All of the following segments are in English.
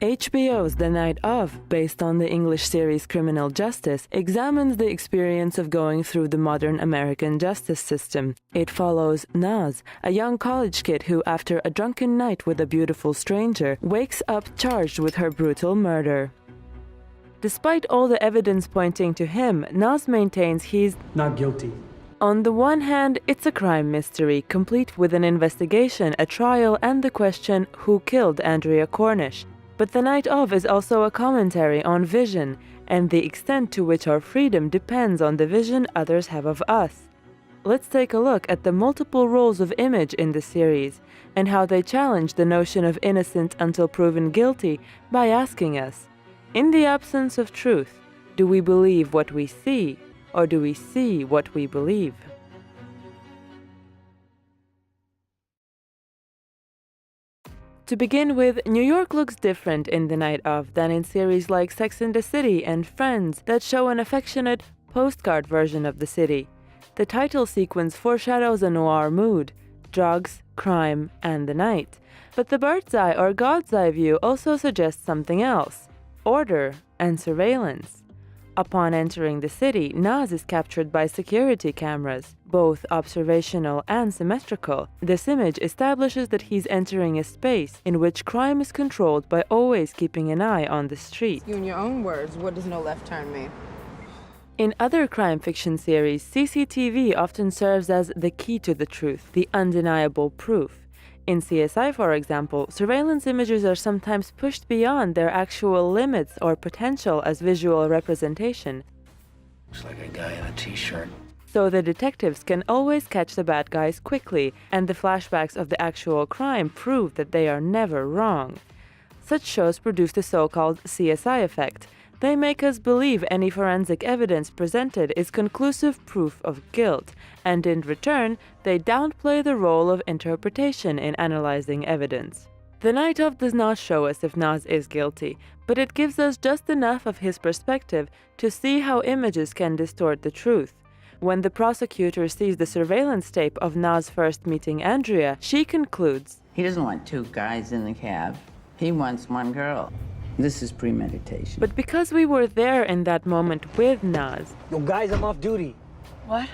HBO's The Night Of, based on the English series Criminal Justice, examines the experience of going through the modern American justice system. It follows Naz, a young college kid who, after a drunken night with a beautiful stranger, wakes up charged with her brutal murder. Despite all the evidence pointing to him, Naz maintains he's not guilty. On the one hand, it's a crime mystery, complete with an investigation, a trial, and the question, who killed Andrea Cornish? But The Night Of is also a commentary on vision, and the extent to which our freedom depends on the vision others have of us. Let's take a look at the multiple roles of image in the series, and how they challenge the notion of innocent until proven guilty by asking us, in the absence of truth, do we believe what we see, or do we see what we believe? To begin with, New York looks different in The Night Of than in series like Sex and the City and Friends that show an affectionate, postcard version of the city. The title sequence foreshadows a noir mood, drugs, crime, and the night. But the bird's eye or God's eye view also suggests something else: order and surveillance. Upon entering the city, Naz is captured by security cameras, both observational and symmetrical. This image establishes that he's entering a space in which crime is controlled by always keeping an eye on the street. You, in your own words, what does no left turn mean? In other crime fiction series, CCTV often serves as the key to the truth, the undeniable proof. In CSI, for example, surveillance images are sometimes pushed beyond their actual limits or potential as visual representation. Looks like a guy in a t-shirt. So the detectives can always catch the bad guys quickly, and the flashbacks of the actual crime prove that they are never wrong. Such shows produce the so-called CSI effect. They make us believe any forensic evidence presented is conclusive proof of guilt, and in return, they downplay the role of interpretation in analyzing evidence. The Night Of does not show us if Naz is guilty, but it gives us just enough of his perspective to see how images can distort the truth. When the prosecutor sees the surveillance tape of Naz first meeting Andrea, she concludes, he doesn't want two guys in the cab. He wants one girl. This is premeditation. But because we were there in that moment with Naz, Yo, guys, I'm off duty. What?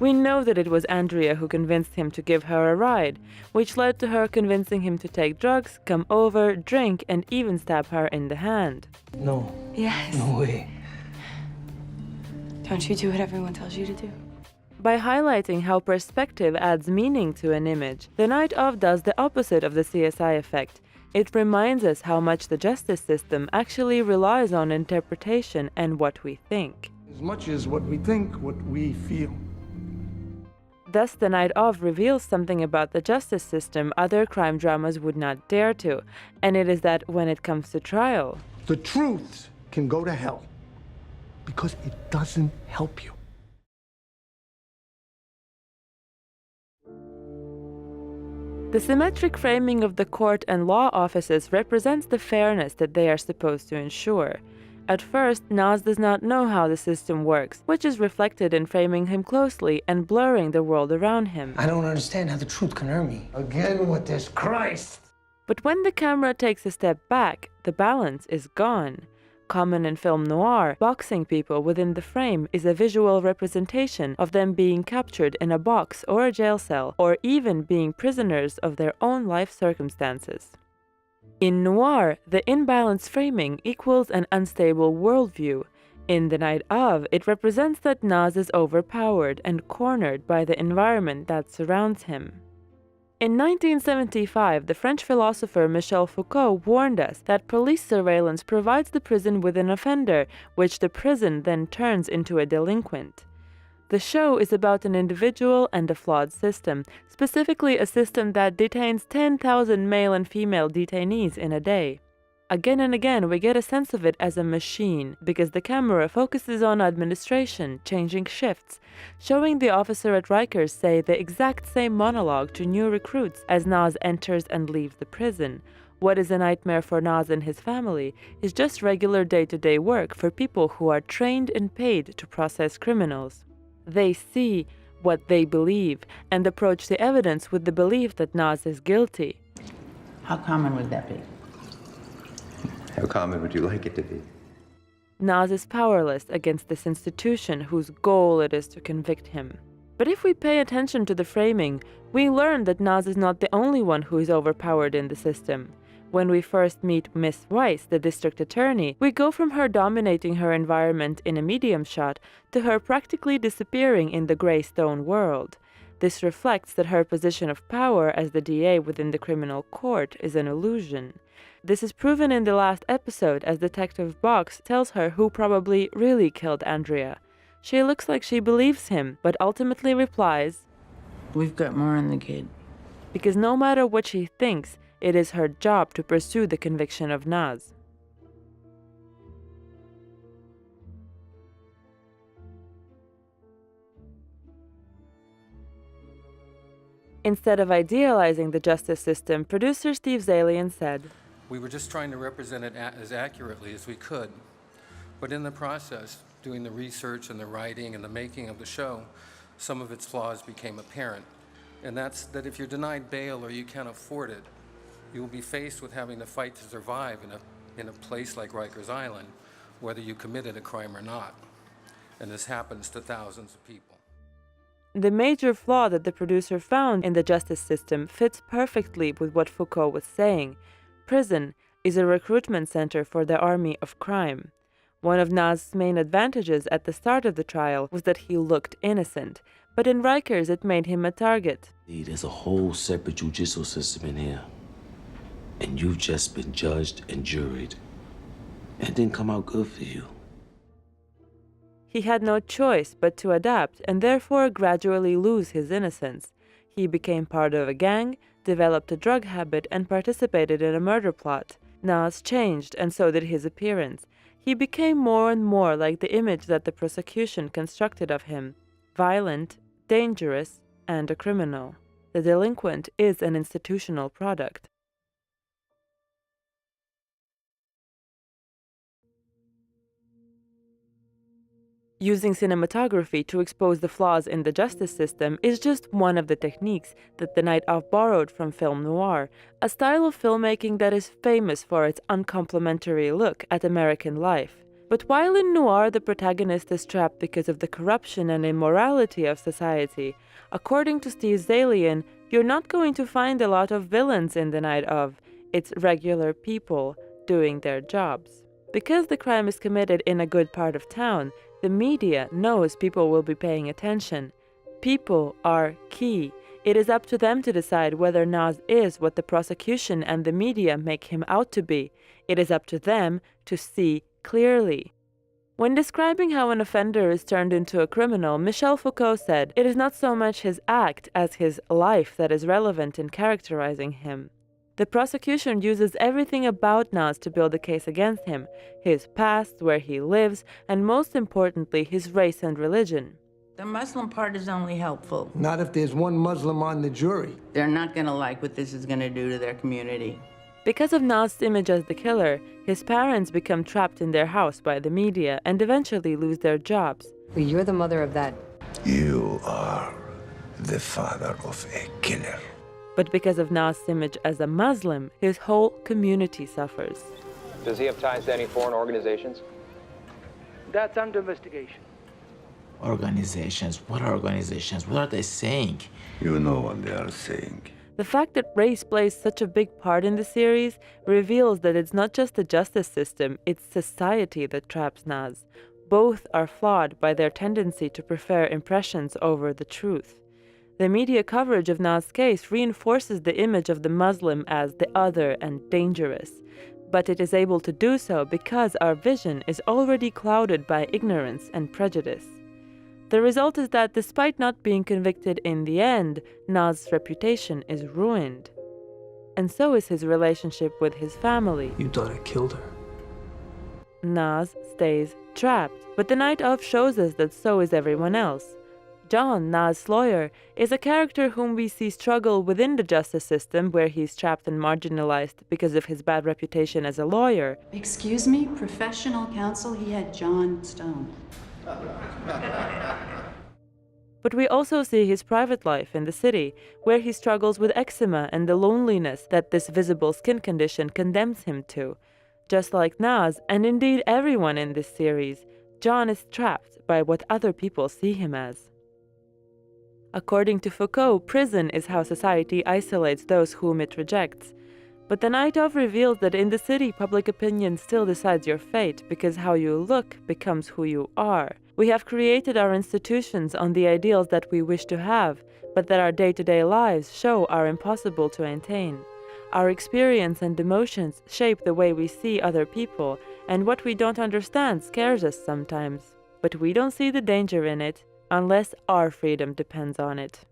we know that it was Andrea who convinced him to give her a ride, which led to her convincing him to take drugs, come over, drink, and even stab her in the hand. No. Yes. No way. Don't you do what everyone tells you to do? By highlighting how perspective adds meaning to an image, The Night Of does the opposite of the CSI effect. It reminds us how much the justice system actually relies on interpretation and what we think. As much as what we think, what we feel. Thus, The Night Of reveals something about the justice system other crime dramas would not dare to, and it is that when it comes to trial, The truth can go to hell because it doesn't help you. the symmetric framing of the court and law offices represents the fairness that they are supposed to ensure. At first, Naz does not know how the system works, which is reflected in framing him closely and blurring the world around him. I don't understand how the truth can hurt me. Again with this Christ. But when the camera takes a step back, the balance is gone. Common in film noir, boxing people within the frame is a visual representation of them being captured in a box or a jail cell, or even being prisoners of their own life circumstances. In noir, the imbalanced framing equals an unstable worldview. In The Night Of, it represents that Naz is overpowered and cornered by the environment that surrounds him. In 1975, the French philosopher Michel Foucault warned us that police surveillance provides the prison with an offender, which the prison then turns into a delinquent. The show is about an individual and a flawed system, specifically a system that detains 10,000 male and female detainees in a day. Again and again, we get a sense of it as a machine, because the camera focuses on administration, changing shifts, showing the officer at Rikers say the exact same monologue to new recruits as Naz enters and leaves the prison. What is a nightmare for Naz and his family is just regular day-to-day work for people who are trained and paid to process criminals. They see what they believe and approach the evidence with the belief that Naz is guilty. How common would that be? How common would you like it to be? Naz is powerless against this institution whose goal it is to convict him. But if we pay attention to the framing, we learn that Naz is not the only one who is overpowered in the system. When we first meet Miss Weiss, the district attorney, we go from her dominating her environment in a medium shot to her practically disappearing in the gray stone world. This reflects that her position of power as the DA within the criminal court is an illusion. This is proven in the last episode as Detective Box tells her who probably really killed Andrea. She looks like she believes him, but ultimately replies, We've got more on the kid. because no matter what she thinks, it is her job to pursue the conviction of Naz. Instead of idealizing the justice system, producer Steve Zalian said, We were just trying to represent it as accurately as we could. But in the process, doing the research and the writing and the making of the show, some of its flaws became apparent. And that's that if you're denied bail or you can't afford it, you will be faced with having to fight to survive in a place like Rikers Island, whether you committed a crime or not. And this happens to thousands of people. The major flaw that the producer found in the justice system fits perfectly with what Foucault was saying. Prison is a recruitment center for the army of crime. One of Naz's main advantages at the start of the trial was that he looked innocent, but in Rikers it made him a target. There's a whole separate judicial system in here. And you've just been judged and juried. And it didn't come out good for you. He had no choice but to adapt and therefore gradually lose his innocence. He became part of a gang, developed a drug habit, and participated in a murder plot. Naz changed, and so did his appearance. He became more and more like the image that the prosecution constructed of him: violent, dangerous, and a criminal. The delinquent is an institutional product. Using cinematography to expose the flaws in the justice system is just one of the techniques that the Night Of borrowed from film noir, a style of filmmaking that is famous for its uncomplimentary look at American life. But while in noir the protagonist is trapped because of the corruption and immorality of society, according to Steve Zalian, you're not going to find a lot of villains in the Night Of. It's regular people doing their jobs. Because the crime is committed in a good part of town, the media knows people will be paying attention. People are key. It is up to them to decide whether Naz is what the prosecution and the media make him out to be. It is up to them to see clearly. When describing how an offender is turned into a criminal, Michel Foucault said, "It is not so much his act as his life that is relevant in characterizing him." The prosecution uses everything about Naz to build a case against him: his past, where he lives, and most importantly, his race and religion. The Muslim part is only helpful. Not if there's one Muslim on the jury. They're not going to like what this is going to do to their community. Because of Naz's image as the killer, his parents become trapped in their house by the media and eventually lose their jobs. Well, you're the mother of that. You are the father of a killer. But because of Naz's image as a Muslim, his whole community suffers. Does he have ties to any foreign organizations? That's under investigation. Organizations? What are organizations? What are they saying? You know what they are saying. The fact that race plays such a big part in the series reveals that it's not just the justice system, it's society that traps Naz. Both are flawed by their tendency to prefer impressions over the truth. The media coverage of Naz's case reinforces the image of the Muslim as the other and dangerous, but it is able to do so because our vision is already clouded by ignorance and prejudice. The result is that despite not being convicted in the end, Naz's reputation is ruined. And so is his relationship with his family. You thought I killed her. Naz stays trapped, but the Night Of shows us that so is everyone else. John, Naz's lawyer, is a character whom we see struggle within the justice system, where he's trapped and marginalized because of his bad reputation as a lawyer. Excuse me, professional counsel, he had John Stone. But we also see his private life in the city, where he struggles with eczema and the loneliness that this visible skin condition condemns him to. Just like Naz, and indeed everyone in this series, John is trapped by what other people see him as. According to Foucault, prison is how society isolates those whom it rejects. But the night of reveals that in the city, public opinion still decides your fate because how you look becomes who you are. We have created our institutions on the ideals that we wish to have, but that our day-to-day lives show are impossible to attain. Our experience and emotions shape the way we see other people, and what we don't understand scares us sometimes. But we don't see the danger in it, unless our freedom depends on it.